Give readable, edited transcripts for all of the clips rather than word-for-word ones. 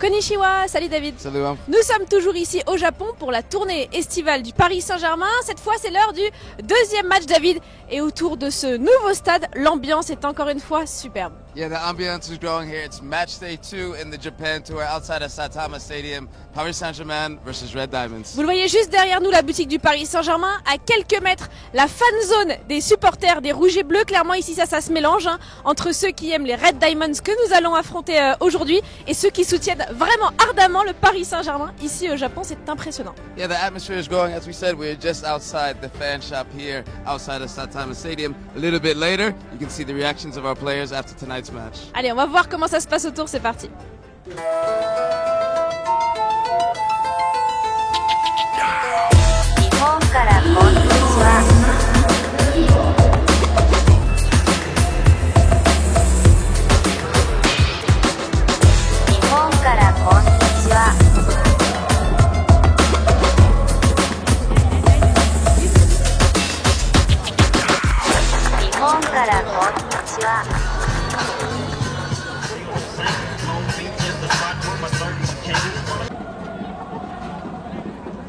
Konnichiwa, salut David. Salut. Nous sommes toujours ici au Japon pour la tournée estivale du Paris Saint-Germain. Cette fois, c'est l'heure du deuxième match, David. Et autour de ce nouveau stade, l'ambiance est encore une fois superbe. Yeah, the ambiance is growing here. It's match day 2 in the Japan Tour outside of Saitama Stadium. Paris Saint-Germain versus Red Diamonds. Vous le voyez juste derrière nous, la boutique du Paris Saint-Germain. À quelques mètres, la fan zone des supporters des Rouges et Bleus. Clairement, ici, ça se mélange entre ceux qui aiment les Red Diamonds que nous allons affronter aujourd'hui et ceux qui soutiennent vraiment ardemment le Paris Saint-Germain. Ici au Japon, c'est impressionnant. Yeah, the atmosphere is growing. As we said, we're just outside the fan shop here, outside of Saitama Stadium. A little bit later, you can see the reactions of our players after tonight's match. Allez, on va voir comment ça se passe autour, c'est parti.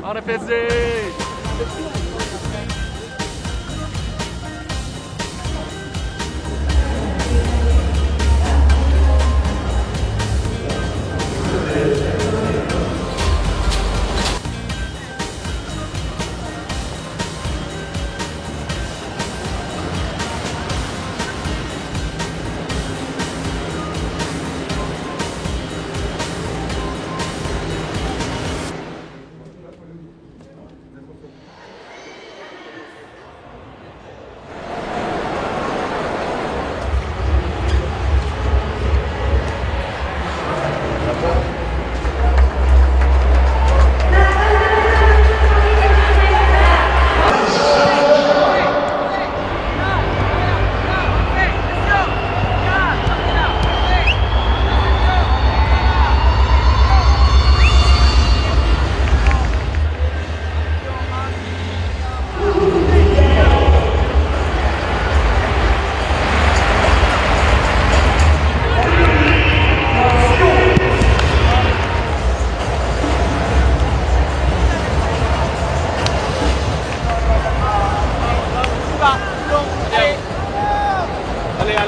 On est fait.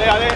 Allez.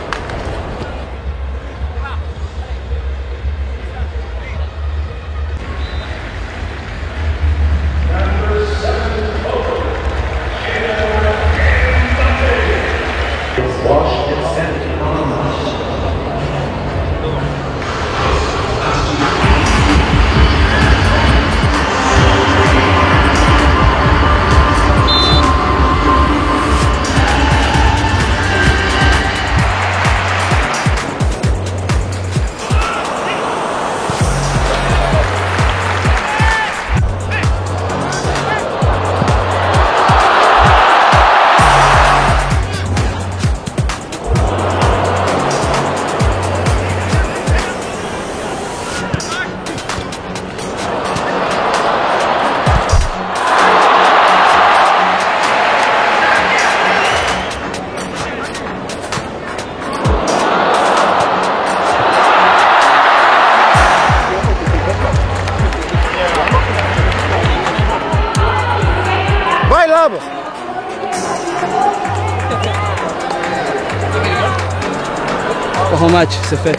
Pour un match, c'est fait.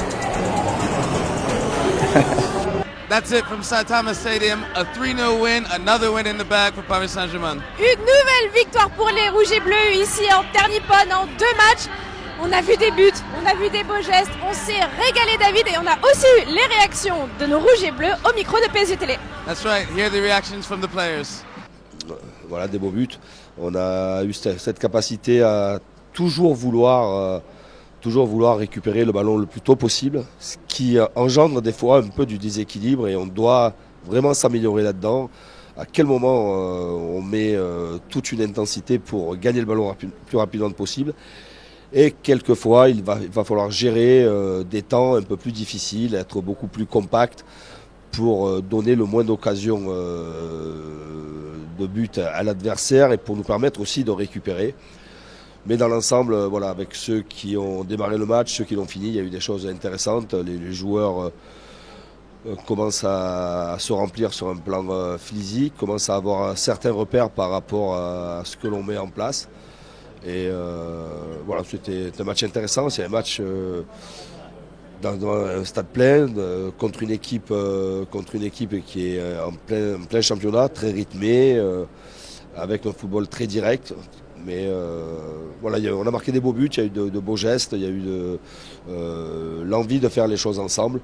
That's it from Saitama Stadium. A 3-0 win, another win in the bag for Paris Saint-Germain. Une nouvelle victoire pour les Rouges et Bleus ici en Terre Nippon en 2 matchs. On a vu des buts, on a vu des beaux gestes, on s'est régalé David et on a aussi eu les réactions de nos Rouges et Bleus au micro de PSG Télé. That's right, here are the reactions from the players. Voilà, des beaux buts. On a eu cette capacité à toujours vouloir récupérer le ballon le plus tôt possible, ce qui engendre des fois un peu du déséquilibre et on doit vraiment s'améliorer là-dedans. À quel moment on met toute une intensité pour gagner le ballon le plus rapidement possible. Et quelquefois, il va falloir gérer des temps un peu plus difficiles, être beaucoup plus compact pour donner le moins d'occasions de but à l'adversaire et pour nous permettre aussi de récupérer. Mais dans l'ensemble, voilà, avec ceux qui ont démarré le match, ceux qui l'ont fini, il y a eu des choses intéressantes. Les joueurs commence à se remplir sur un plan physique, commence à avoir certains repères par rapport à ce que l'on met en place. Et voilà, c'était un match intéressant, c'est un match dans un stade plein contre une équipe qui est en plein championnat, très rythmé, avec un football très direct. Mais voilà, on a marqué des beaux buts, il y a eu de beaux gestes, il y a eu l'envie de faire les choses ensemble.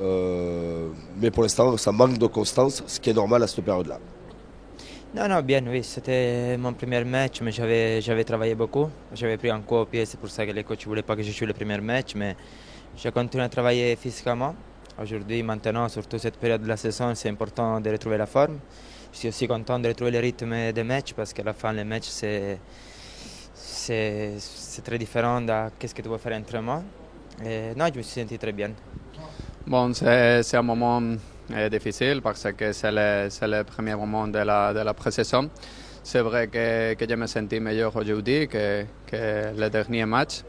Mais pour l'instant, ça manque de constance, ce qui est normal à cette période-là. Non, bien, oui, c'était mon premier match, mais j'avais travaillé beaucoup. J'avais pris un coup au pied, c'est pour ça que les coachs ne voulaient pas que je joue le premier match, mais j'ai continué à travailler physiquement. Aujourd'hui, maintenant, surtout cette période de la saison, c'est important de retrouver la forme. Je suis aussi content de retrouver le rythme des matchs parce qu'à la fin, les matchs, c'est très différent de ce que tu vas faire entraînement. Et non, je me suis senti très bien. Bon, c'est un moment difficile parce que c'est le premier moment de la pré-saison. C'est vrai que je me sentis meilleur aujourd'hui que le dernier match.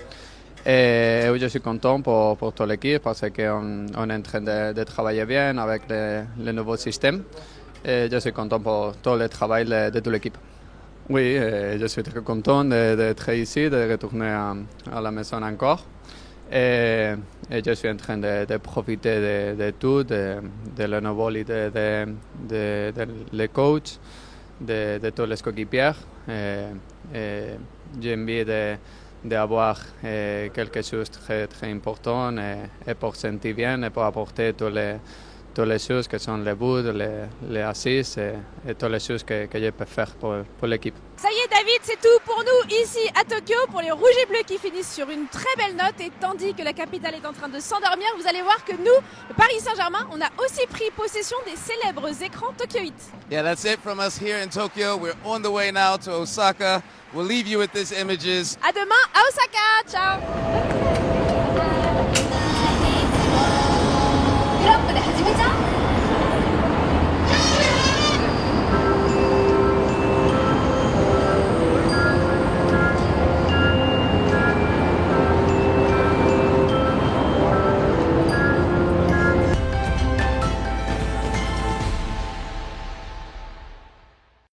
Et je suis content pour toute l'équipe parce qu'on est en train de travailler bien avec le nouveau système. Et je suis content pour tout le travail de toute l'équipe. Oui, je suis très content d'être ici, de retourner à la maison encore. Et je suis en train de profiter de tout, de la nouveau idée de les coachs, de tous les coéquipiers. J'ai envie d'avoir quelque chose de très, très important et pour sentir bien et pour apporter toutes les choses qui sont les buts, les assists et toutes les choses que je peux faire pour l'équipe. Ça y est David, c'est tout pour nous ici à Tokyo, pour les Rouges et Bleus qui finissent sur une très belle note. Et tandis que la capitale est en train de s'endormir, vous allez voir que nous, le Paris Saint-Germain, on a aussi pris possession des célèbres écrans Tokyo Heat. Yeah, that's it from us here in Tokyo. We're on the way now to Osaka. We'll leave you with these images. À demain à Osaka, ciao.